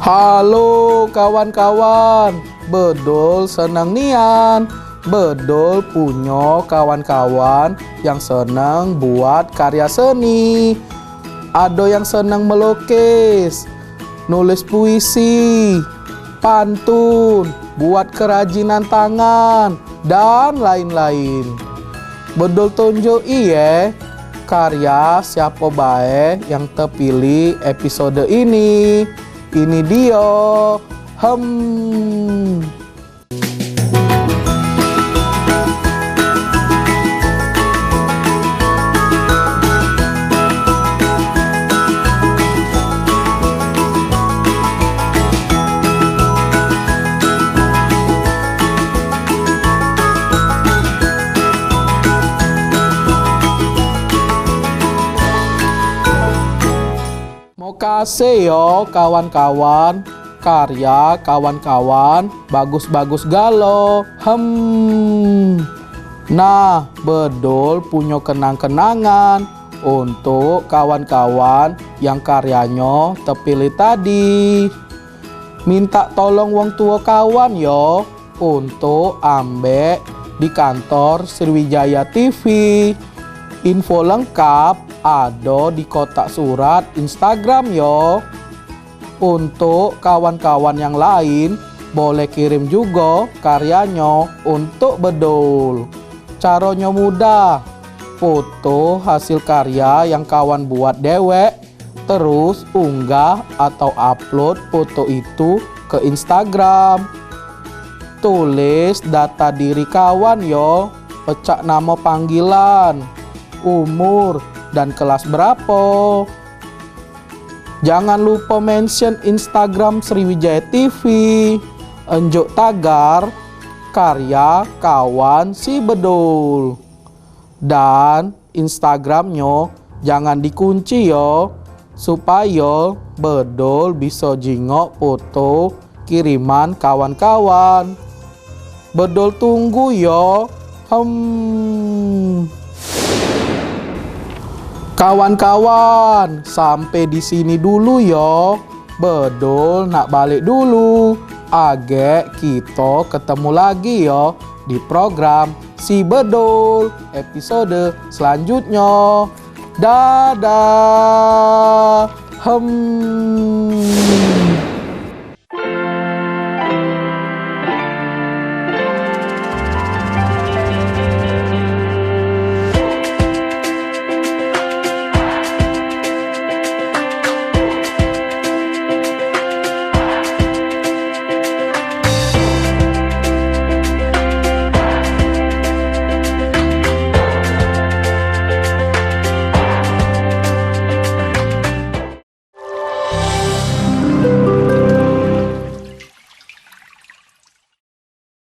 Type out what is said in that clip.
Halo kawan-kawan, bedol senang nian, bedol punya kawan-kawan yang senang buat karya seni. Ada yang senang melukis, nulis puisi, pantun, buat kerajinan tangan, dan lain-lain. Bedol tunjuk iye karya siapa bae yang terpilih episode ini. Ini dia. Makasih yo kawan-kawan, karya kawan-kawan bagus-bagus galo. Nah, bedol punya kenang-kenangan untuk kawan-kawan yang karyanya terpilih tadi. Minta tolong wong tua kawan yo untuk ambek di kantor Sriwijaya TV. Info lengkap ada di kotak surat Instagram yo. Untuk kawan-kawan yang lain boleh kirim juga karyanya untuk bedol. Caranya mudah. Foto hasil karya yang kawan buat dewek, terus unggah atau upload foto itu ke Instagram. Tulis data diri kawan yo, pecak nama panggilan, umur, dan kelas berapa. Jangan lupa mention Instagram Sriwijaya TV, enjuk tagar karya kawan si bedol. Dan Instagramnya jangan dikunci yo, supaya bedol bisa jingok foto kiriman kawan-kawan. Bedol tunggu yo. Kawan-kawan, sampai di sini dulu yo. Bedol nak balik dulu. Agek kita ketemu lagi yo di program Si Bedol episode selanjutnya. Dadah.